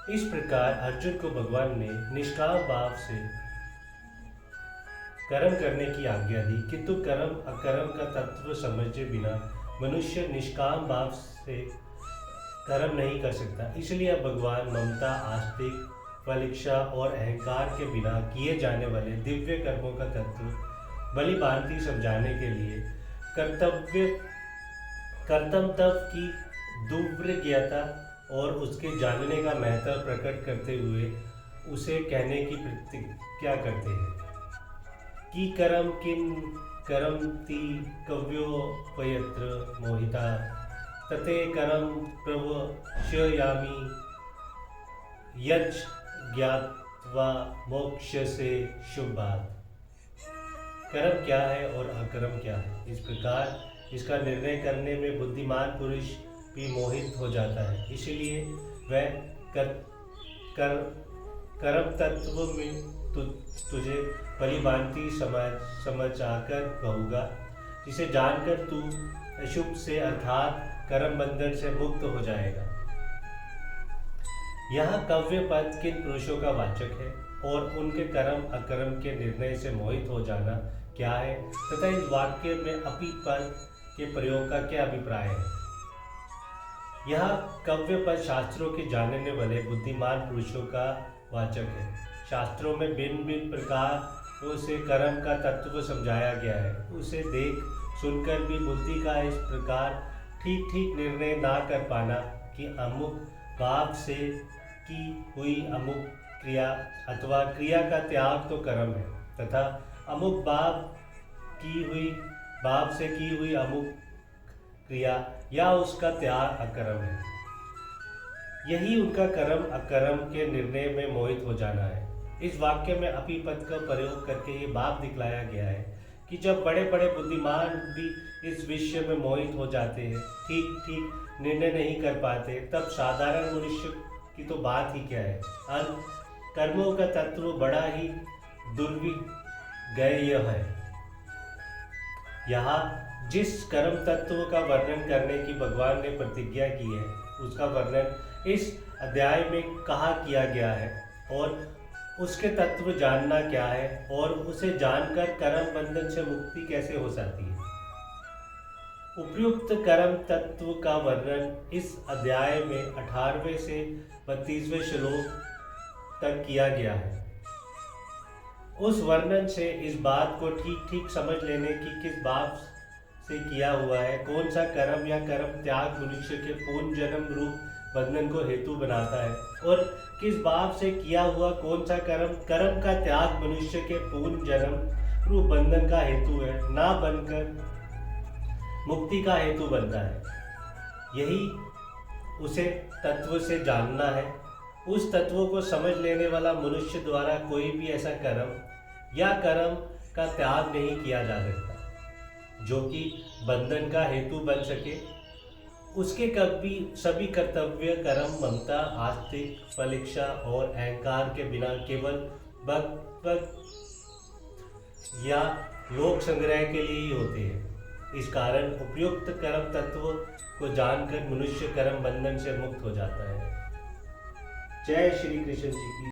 इस प्रकार अर्जुन को भगवान ने निष्काम भाव से कर्म करने की आज्ञा दी, किंतु कर्म अकर्म का तत्व समझे बिना मनुष्य निष्काम भाव से कर्म नहीं कर सकता। इसलिए अब भगवान ममता, आस्तिक, फलिच्छा और अहंकार के बिना किए जाने वाले दिव्य कर्मों का तत्व भली भांति समझाने के लिए कर्तव्य की दुर्ज्ञता और उसके जानने का महत्व प्रकट करते हुए उसे कहने की प्रतिज्ञा करते हैं कि कर्म किम करमति कव्योपयत्र मोहिता तते कर्म प्रवक्ष्यामि यज् ज्ञात्वा मोक्ष से शुभात्। कर्म क्या है और अकर्म क्या है, इस प्रकार इसका निर्णय करने में बुद्धिमान पुरुष भी मोहित हो जाता है। इसलिए वह कर्म तत्व में तुझे भलीभांति समझ आकर कहूँगा, जिसे जानकर तू अशुभ से अर्थात कर्म बंधन से मुक्त हो जाएगा। यहाँ कव्य पद किन पुरुषों का वाचक है और उनके कर्म अकर्म के निर्णय से मोहित हो जाना क्या है तथा इस वाक्य में अपी पद के प्रयोग का क्या अभिप्राय है। यहाँ कव्य पद शास्त्रों के जानने वाले बुद्धिमान पुरुषों का वाचक है। शास्त्रों में भिन्न भिन्न प्रकार से कर्म का तत्व समझाया गया है। उसे देख सुनकर भी बुद्धि का इस प्रकार ठीक ठीक निर्णय ना कर पाना कि अमुक भाव से की हुई अमुक क्रिया अथवा क्रिया का त्याग तो कर्म है तथा अमुक भाव से की हुई अमुक क्रिया या उसका त्याग अकर्म है। यही उनका कर्म अकर्म के निर्णय में मोहित हो जाना है। इस वाक्य में अपी पद का प्रयोग करके ये भाव दिखलाया गया है कि जब बड़े बड़े बुद्धिमान भी इस विषय में मोहित हो जाते हैं, ठीक ठीक निर्णय नहीं कर पाते, तब साधारण मनुष्य की तो बात ही क्या है। कर्मों का तत्व बड़ा ही दुर्विज्ञेय है। यहाँ जिस कर्म तत्व का वर्णन करने की भगवान ने प्रतिज्ञा की है, उसका वर्णन इस अध्याय में कहाँ किया गया है और उसके तत्व जानना क्या है और उसे जानकर कर्म बंधन से मुक्ति कैसे हो सकती है। उपयुक्त कर्म तत्व का वर्णन इस अध्याय में 18वें से 32वें श्लोक तक किया गया है। उस वर्णन से इस बात को ठीक ठीक समझ लेने की किस बात से किया हुआ है, कौन सा कर्म या कर्म त्याग मनुष्य के पूर्ण जन्म रूप बंधन को हेतु बनाता है और किस भाव से किया हुआ कौन सा कर्म का त्याग मनुष्य के पूर्ण जन्म रूप बंधन का हेतु है, ना बनकर मुक्ति का हेतु बनता है। यही उसे तत्व से जानना है। उस तत्व को समझ लेने वाला मनुष्य द्वारा कोई भी ऐसा कर्म या कर्म का त्याग नहीं किया जा सकता जो कि बंधन का हेतु बन सके। उसके कभी सभी कर्तव्य कर्म ममता, आस्तिक, फलिच्छा और अहंकार के बिना केवल भक्त या लोक संग्रह के लिए ही होते हैं। इस कारण उपयुक्त कर्म तत्व को जानकर मनुष्य कर्म बंधन से मुक्त हो जाता है। जय श्री कृष्ण जी की।